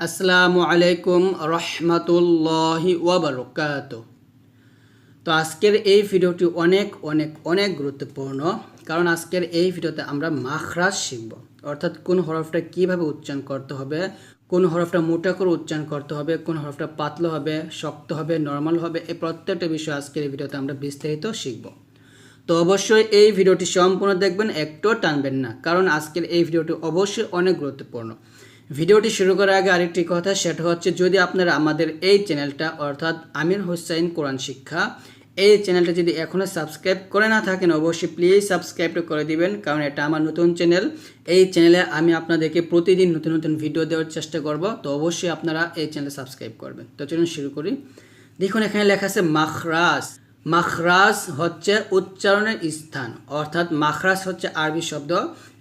আসসালামু আলাইকুম রহমতুল্লাহি ওয়া বারাকাতুহু। তো আজকের এই ভিডিওটি অনেক গুরুত্বপূর্ণ, কারণ আজকের এই ভিডিওতে আমরা মাখরাজ শিখব, অর্থাৎ কোন হরফটা কিভাবে উচ্চারণ করতে হবে, কোন হরফটা মোটা করে উচ্চারণ করতে হবে, কোন হরফটা পাতলা হবে, শক্ত হবে, নরমাল হবে, এই প্রত্যেকটা বিষয় আজকের এই ভিডিওতে আমরা বিস্তারিত শিখব। তো অবশ্যই এই ভিডিওটি সম্পূর্ণ দেখবেন, একটু টানবেন না, কারণ আজকের এই ভিডিওটি অবশ্যই অনেক গুরুত্বপূর্ণ। ভিডিওটি শুরু করার আগে আরেকটি কথা, সেটা হচ্ছে যদি আপনারা আমাদের এই চ্যানেলটা অর্থাৎ আমির হোসাইন কোরআন শিক্ষা এই চ্যানেলটা যদি এখনও সাবস্ক্রাইব করে না থাকেন, অবশ্যই প্লিজ সাবস্ক্রাইবটা করে দিবেন, কারণ এটা আমার নতুন চ্যানেল। এই চ্যানেলে আমি আপনাদেরকে প্রতিদিন নতুন ভিডিও দেওয়ার চেষ্টা করব, তো অবশ্যই আপনারা এই চ্যানেলে সাবস্ক্রাইব করবেন। তো চলুন শুরু করি। দেখুন এখানে লেখা আছে মাখরাজ। মাখরাজ হচ্ছে উচ্চারণের স্থান, অর্থাৎ মাখরাজ হচ্ছে আরবি শব্দ,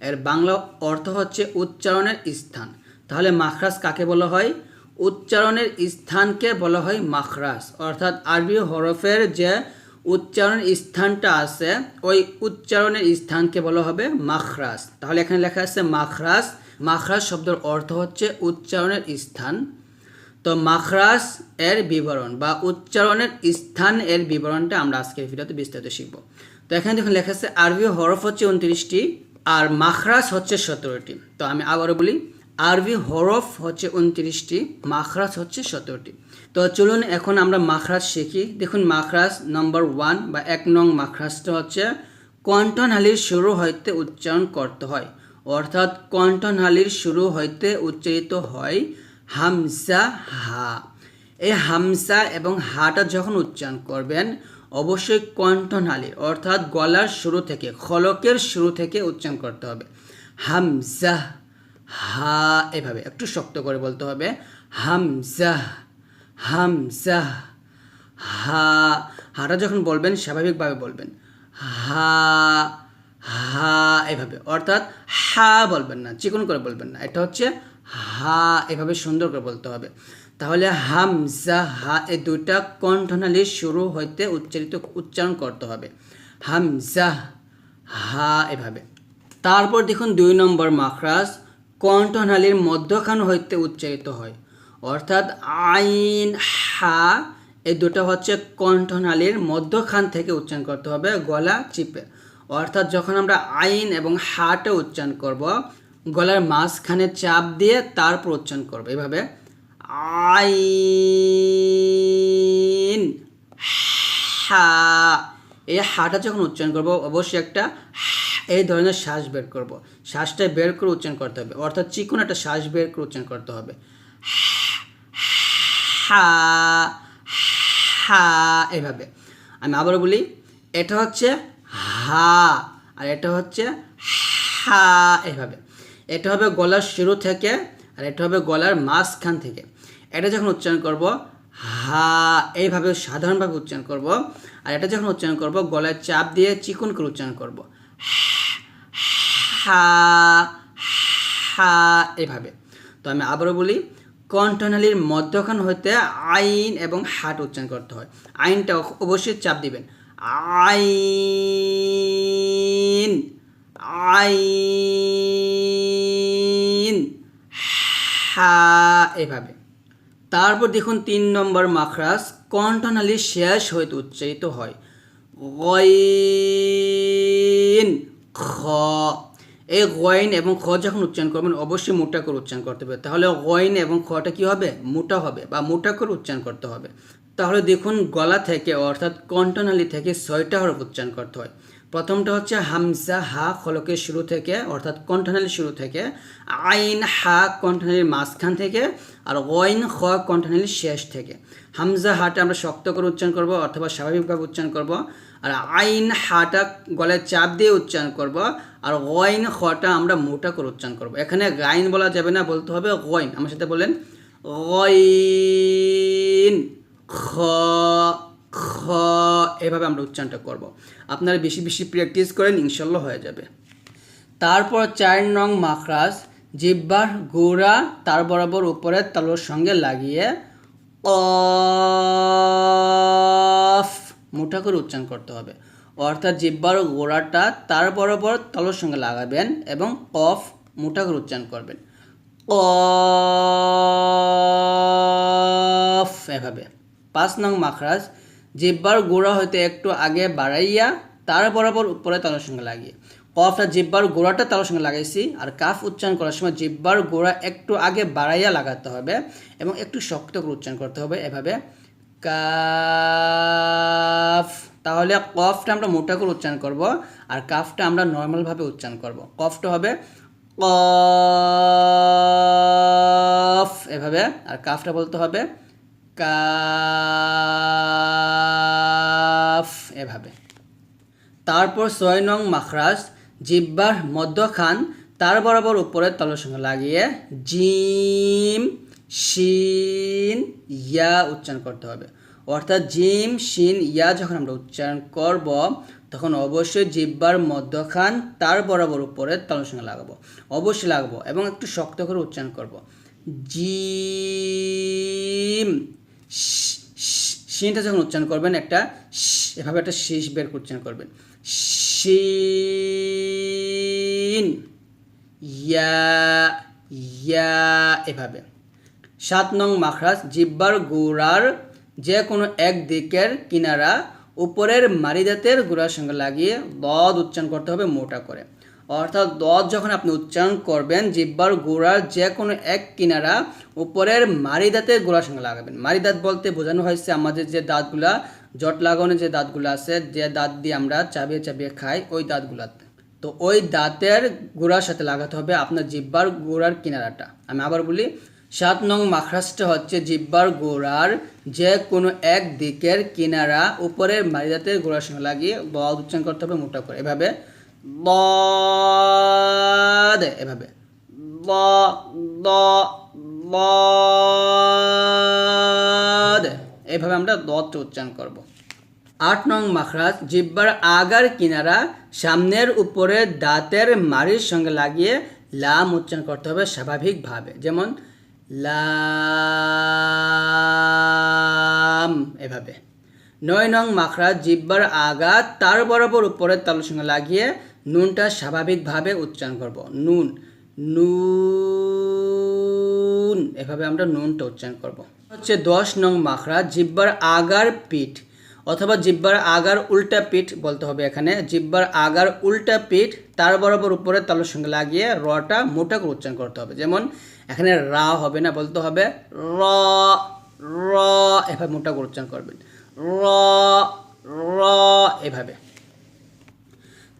এর বাংলা অর্থ হচ্ছে উচ্চারণের স্থান। তাহলে মাখরাজ কাকে বলা হয়? উচ্চারণের স্থানকে বলা হয় মাখরাজ, অর্থাৎ আরবি হরফের যে উচ্চারণ স্থানটা আছে ওই উচ্চারণের স্থানকে বলা হবে মাখরাজ। তাহলে এখানে লেখা আছে মাখরাজ। মাখরাজ শব্দের অর্থ হচ্ছে উচ্চারণের স্থান। তো মাখরাজ এর বিবরণ বা উচ্চারণের স্থান এর বিবরণটা আমরা আজকের ভিডিওতে বিস্তারিত শিখব। তো এখানে দেখুন লেখা আছে আরবি হরফ হচ্ছে 29টি আর মাখরাজ হচ্ছে 17টি। তো আমি আবারও বলি, আরবি হরফ হচ্ছে 29টি, মাখরাজ হচ্ছে 17টি। তো চলুন এখন আমরা মাখরাজ শিখি। দেখুন মাখরাজ নম্বর 1 বা 1 নং মাখরাজটা হচ্ছে কণ্ঠনালীর শুরু হইতে উচ্চারণ করতে হয়, অর্থাৎ কণ্ঠনালীর শুরু হইতে উচ্চারিত হয় হামজা হা। এই হামজা এবং হাটা যখন উচ্চারণ করবেন অবশ্যই কণ্ঠনালীর অর্থাৎ গলার শুরু থেকে, খলকের শুরু থেকে উচ্চারণ করতে হবে। হামজা হা, এভাবে একটু শক্ত করে বলতে হবে। হামজা হামজা হা। হাটা যখন বলবেন স্বাভাবিকভাবে বলবেন, হা হা, এভাবে, অর্থাৎ হা বলবেন না, চিকন করে বলবেন না, এটা হচ্ছে হা, এভাবে সুন্দর করে বলতে হবে। তাহলে হামজা হা এই দুইটা কণ্ঠনালীর শুরু হইতে উচ্চারণ করতে হবে, হামজা হা, এভাবে। তারপর দেখুন 2 নম্বর মাখরাজ কণ্ঠনালীর মধ্যখান হইতে উচ্চারিত হয়, অর্থাৎ আইন হা এই দুটো হচ্ছে কণ্ঠনালীর মধ্যখান থেকে উচ্চারণ করতে হবে গলা চিপে। অর্থাৎ যখন আমরা আইন এবং হাটা উচ্চারণ করব গলার মাঝখানে চাপ দিয়ে তারপর উচ্চারণ করব, এভাবে আইন হা। এই হাটা যখন উচ্চারণ করব অবশ্যই একটা এই ধরনের শ্বাস বের করব, শ্বাসটা বের করে উচ্চারণ করতে হবে, অর্থাৎ চিকন একটা শ্বাস বের করে উচ্চারণ করতে হবে, হা হা, এভাবে। আমি আবারও বলি, এটা হচ্ছে হা আর এটা হচ্ছে হা, এভাবে। এটা হবে গলার শুরু থেকে আর এটা হবে গলার মাঝখান থেকে। এটা যখন উচ্চারণ করব হা এইভাবে সাধারণভাবে উচ্চারণ করব, আর এটা যখন উচ্চারণ করব গলায় চাপ দিয়ে চিকন করে উচ্চারণ করব, হা হা, এভাবে। তো আমি আবারও বলি, কণ্ঠনালীর মধ্যখান হইতে আইন এবং হাট উচ্চারণ করতে হয়। আইনটা অবশ্যই চাপ দিবেন, আইন আইন হা, এভাবে। তারপর দেখুন 3 নম্বর মাখরাজ কণ্ঠনালীর শেষ হইতে উচ্চারিত হয় গইন খ। এই গইন এবং খ যখন উচ্চারণ করবেন অবশ্যই মোটা করে উচ্চারণ করতে হবে। তাহলে গইন এবং খটা কি হবে? মোটা হবে বা মোটা করে উচ্চারণ করতে হবে। তাহলে দেখুন গলা থেকে অর্থাৎ কণ্ঠনালী থেকে 6টা হরফ উচ্চারণ করতে হয়। প্রথমটা হচ্ছে হামজা হা খলকের শুরু থেকে অর্থাৎ কণ্ঠনালীর শুরু থেকে, আইন হা কণ্ঠনালীর মাঝখান থেকে, আর গইন খ কণ্ঠনালীর শেষ থেকে। হামজা হাটা আমরা শক্ত করে উচ্চারণ করব অথবা স্বাভাবিকভাবে উচ্চারণ করব, আর আইন হাটা গলায় চাপ দিয়ে উচ্চারণ করব, আর গইন খটা আমরা মোটা করে উচ্চারণ করব। এখানে গাইন বলা যাবে না, বলতে হবে গইন। আমার সাথে বলেন, গইন খ খ, এভাবে আমরা উচ্চারণটা করব। আপনারা বেশি প্র্যাকটিস করেন, ইনশাল্লাহ হয়ে যাবে। তারপর 4 নং মাখরাজ জিহ্বার গোড়া তার বরাবর উপরের তালুর সঙ্গে লাগিয়ে কফ মোটা করে উচ্চারণ করতে হবে, অর্থাৎ জিহ্বার গোড়াটা তার বরাবর তালুর সঙ্গে লাগাবেন এবং কফ মোটা করে উচ্চারণ করবেন, কফ এভাবে। 5 নং মাখরাজ জিহ্বার গোড়া হইতে একটু আগে বাড়াইয়া তার বরাবর উপরে তালুর সঙ্গে লাগিয়ে। কফটা জিহ্বার গোড়াটা তালুর সঙ্গে লাগাইছি, আর কাফ উচ্চারণ করার সময় জিহ্বার গোড়া একটু আগে বাড়াইয়া লাগাতে হবে এবং একটু শক্ত করে উচ্চারণ করতে হবে এভাবে, কাফ। তাহলে কফটা আমরা মোটা করে উচ্চারণ করব, আর কাফটা আমরা নর্মালভাবে উচ্চারণ করব। কফটা হবে কফ এভাবে, আর কাফটা বলতে হবে কাফ এভাবে। তারপর 6 নং মাখরাজ জিহ্বার মধ্যখান তার বরাবর উপরের তালুর সঙ্গে লাগিয়ে জিম শিন ইয়া উচ্চারণ করতে হবে। অর্থাৎ জিম শিন ইয়া যখন আমরা উচ্চারণ করব তখন অবশ্যই জিহ্বার মধ্যখান তার বরাবর উপরের তালুর সঙ্গে লাগাবো, অবশ্যই লাগাবো এবং একটু শক্ত করে উচ্চারণ করব। জিম, শিনটা যখন উচ্চারণ করবেন একটা এভাবে একটা শীষ বের করে উচ্চারণ করবেন, শিন ইয়া ইয়া এভাবে। 7 নং মাখরাজ জিহ্বার গোড়ার যে কোনো এক দিকের কিনারা উপরের মারি দাঁতের গোড়ার সঙ্গে লাগিয়ে দদ উচ্চারণ করতে হবে মোটা করে। অর্থাৎ দদ যখন আপনি উচ্চারণ করবেন জিহ্বার গোড়ার যে কোনো এক কিনারা উপরের মারি দাঁতের গোড়ার সঙ্গে লাগাবেন। মারি দাঁত বলতে বোঝানো হয়েছে আমাদের যে দাঁতগুলা জট লাগানো যে দাঁতগুলো আছে, যে দাঁত দিয়ে আমরা চাবিয়ে চাবিয়ে খাই, ওই দাঁতগুলাতে। তো ওই দাঁতের গোড়ার সাথে লাগাতে হবে আপনার জিহ্বার গোড়ার কিনারাটা। আমি আবার বলি, 7 নং মাখরাজটা হচ্ছে জিহ্বার গোড়ার যে কোনো এক দিকের কিনারা উপরের মারি দাঁতের গোড়ার সঙ্গে লাগিয়ে দদ উচ্চারণ করতে হবে মোটা করে এভাবে, দদ এভাবে, দদ এভাবে আমরা দদটা উচ্চারণ করব। 8 নং মাখরাজ জিহ্বার আগার কিনারা সামনের উপরে দাঁতের মাড়ির সঙ্গে লাগিয়ে লাম উচ্চারণ করতে হবে স্বাভাবিকভাবে, যেমন লাম এভাবে। 9 নং মাখরাজ জিহ্বার আগা তার বরাবর উপরের তালুর সঙ্গে লাগিয়ে নুনটা স্বাভাবিকভাবে উচ্চারণ করব, নুন, নুন এভাবে আমরা নুনটা উচ্চারণ করব। হচ্ছে 10 নং মাখরাজ জিহ্বার আগার পিঠ অথবা জিহ্বার আগার উল্টা পিঠ বলতে হবে। এখানে জিহ্বার আগার উল্টা পিঠ তার বরাবর উপরের তালুর সঙ্গে লাগিয়ে রটা মোটা করে উচ্চারণ করতে হবে, যেমন এখানে রা হবে না, বলতে হবে র, র এভাবে মোটা করে উচ্চারণ করবেন, র, র এভাবে।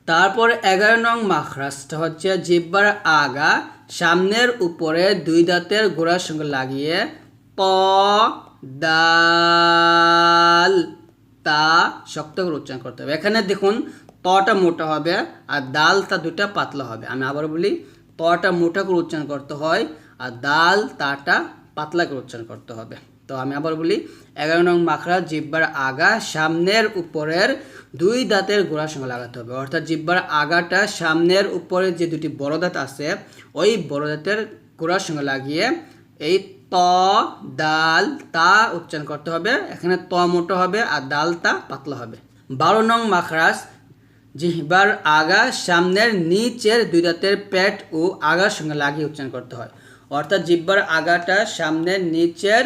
তারপর 11 নং মাখরাজটা হচ্ছে জিহ্বার আগা সামনের উপরে 2 দাঁতের গোড়ার সঙ্গে লাগিয়ে ত, দাল, তা শক্ত করে উচ্চারণ করতে হবে। এখানে দেখুন তটা মোটা হবে আর দাল তা দুটা পাতলা হবে। আমি আবার বলি, তটা মোটা করে উচ্চারণ করতে হয় আর দাল তাটা পাতলা করে উচ্চারণ করতে হবে। তো আমি আবার বলি, 11 নং মাখরাজ জিহ্বার আগা সামনের উপরের 2 দাঁতের গোড়ার সঙ্গে লাগাতে হবে। অর্থাৎ জিহ্বার আগাটা সামনের উপরে যে 2টি বড় দাঁত আছে ওই বড় দাঁতের গোড়ার সঙ্গে লাগিয়ে এই ত, দাল, তা উচ্চারণ করতে হবে। এখানে ত মোটা হবে আর দাল তা পাতলা হবে। 12 নং মাখরাজ জিহ্বার আগা সামনের নিচের 2 দাঁতের পেট ও আগার সঙ্গে লাগিয়ে উচ্চারণ করতে হয়। অর্থাৎ জিহ্বার আগাটা সামনের নিচের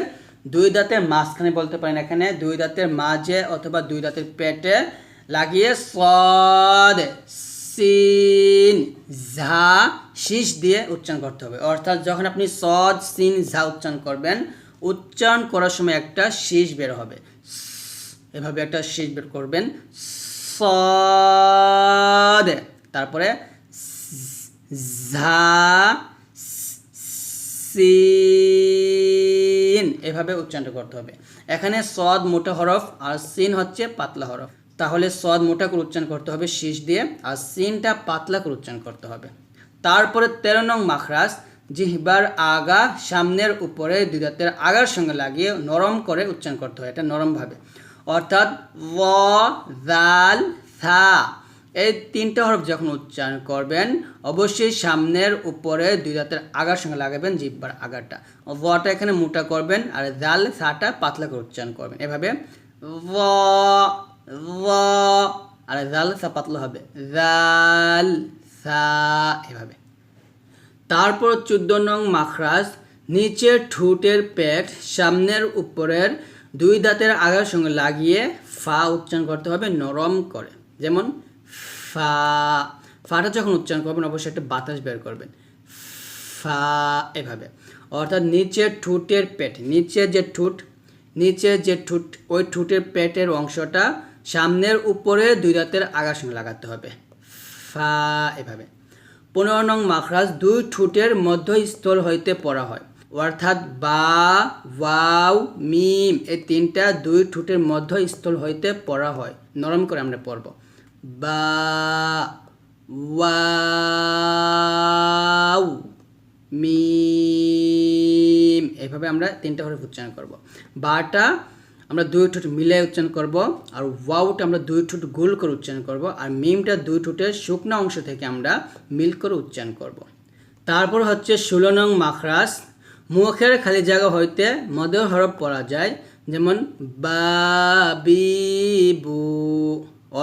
2 দাঁতের মাঝখানে বলতে পারেন, এখানে 2 দাঁতের মাঝে অথবা 2 দাঁতের পেটে লাগিয়ে সদ, সিন, ঝা শীষ দিয়ে উচ্চারণ করতে হবে। অর্থাৎ যখন আপনি সদ, সিন, ঝা উচ্চারণ করবেন, উচ্চারণ করার সময় একটা শীষ বের হবে, এভাবে একটা শীষ বের করবেন, সদ, তারপরে ঝা, সিন এভাবে উচ্চারণ করতে হবে। এখানে সদ মোটা হরফ আর সিন হচ্ছে পাতলা হরফ, তাহলে সদ মোটা করে উচ্চারণ করতে হবে শীষ দিয়ে আর সিনটা পাতলা করে উচ্চারণ করতে হবে। তারপরে 13 নং মাখরাজ জিহ্বার আগা সামনের উপরে 2 দাঁতের আগার সঙ্গে লাগিয়ে নরম করে উচ্চারণ করতে হয়, এটা নরমভাবে। অর্থাৎ ও, দাল, থা এই 3টা হরফ যখন উচ্চারণ করবেন অবশ্যই সামনের উপরে 2 দাঁতের আগার সঙ্গে লাগাবেন জিহ্বার আগাটা, ওটা এখানে মোটা করবেন আর দাল, থাটা পাতলা করে উচ্চারণ করবেন এভাবে, ও, ও আর দাল, থা পাতলা হবে, দাল, থা এভাবে। তারপর 14 নং মাখরাজ নিচের ঠোঁটের পেট সামনের উপরের দুই দাঁতের আগার সঙ্গে লাগিয়ে ফা উচ্চারণ করতে হবে নরম করে। যেমন ফা, ফাটা যখন উচ্চারণ করবেন অবশ্যই একটা বাতাস বের করবেন, ফা, এভাবে। অর্থাৎ নিচের ঠোঁটের পেট, নিচের যে ঠোঁট ওই ঠোঁটের পেটের অংশটা সামনের উপরে দুই দাঁতের আগার সঙ্গে লাগাতে হবে, ফা, এভাবে। 15 নং মাখরাজ দুই ঠোঁটের মধ্যস্থল হইতে পড়া হয়, অর্থাৎ বা, ওয়াও, মিম এই তিনটা দুই ঠোঁটের মধ্যস্থল হইতে পড়া হয়, নরম করে আমরা পড়ব। বা, ওয়াও, মিম, এভাবে আমরা তিনটা হরফ উচ্চারণ করব। বাটা আমরা দুই ঠোঁট মিলে উচ্চারণ করব, আর ওয়াওটা আমরা দুই ঠোঁট গোল করে উচ্চারণ করব, আর মিমটা দুই ঠোঁটের শুকনো অংশ থেকে আমরা মিল করে উচ্চারণ করব। তারপর হচ্ছে 16 নং মাখরাজ মুখের খালি জায়গা হইতে মদের হরফ পড়া যায়, যেমন বা, বি, বু।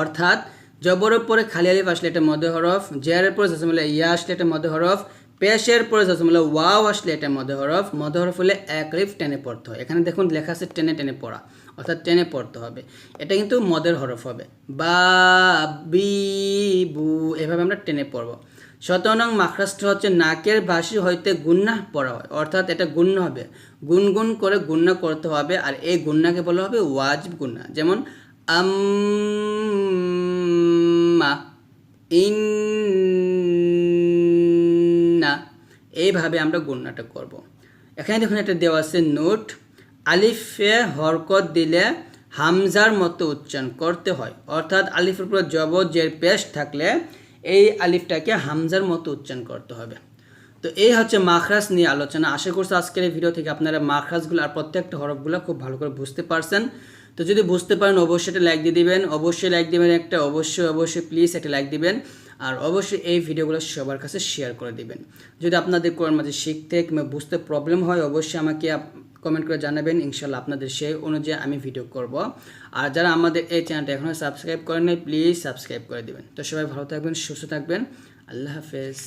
অর্থাৎ জবরের পরে খালি আলিফ আসলে এটা মদের হরফ, জেরের পরে জজমলা ইয়া আসলে এটা মদের হরফ, পেশের পরে জজমলা ওয়াও আসলে এটা মদের হরফ। মদের হরফ হলে এক আলিফ টেনে পড়তে হয়, এখানে দেখুন লেখা আছে টেনে টেনে পড়া, অর্থাৎ টেনে পড়তে হবে, এটা কিন্তু মদের হরফ হবে। বা, বি, বু, এভাবে আমরা টেনে পড়ব। 17 নং মাখরাজটা হচ্ছে নাকের বাঁশি হইতে গুন্না পড়া হয়, অর্থাৎ এটা গুণ্য হবে, গুনগুন করে গুন্না করতে হবে, আর এই গুন্নাকে বলা হবে ওয়াজিব গুন্না। যেমন আম্মা, ইন্না, এইভাবে আমরা গুন্নাটা করব। এখানে দেখুন এটা দেওয়া আছে নোট, আলিফে হরকত দিলে হামজার মতো উচ্চারণ করতে হয়, অর্থাৎ আলিফের উপর জবর জের পেশ থাকলে এই আলিফটাকে হামজার মতো উচ্চারণ করতে হবে। তো এই হচ্ছে মাখরাজ নিয়ে আলোচনা। আশা করছি আজকের এই ভিডিও থেকে আপনারা মাখরাজগুলো আর প্রত্যেকটা হরফগুলো খুব ভালো করে বুঝতে পারছেন। তো যদি বুঝতে পারেন অবশ্যই একটা লাইক দিয়ে দিবেন, অবশ্যই লাইক দিবেন একটা, অবশ্যই প্লিজ একটা লাইক দিবেন, আর অবশ্যই এই ভিডিওগুলো সবার কাছে শেয়ার করে দিবেন। যদি আপনাদের কোরআন মাঝে শিখতে কিংবা বুঝতে প্রবলেম হয় অবশ্যই আমাকে কমেন্ট করে জানাবেন, ইনশাল্লাহ আপনাদের সেই অনুযায়ী আমি ভিডিও করব। আর যারা আমাদের এই চ্যানেলটা এখনও সাবস্ক্রাইব করেন নাই প্লিজ সাবস্ক্রাইব করে দিবেন। তো সবাই ভালো থাকবেন, সুস্থ থাকবেন, আল্লাহ হাফেজ।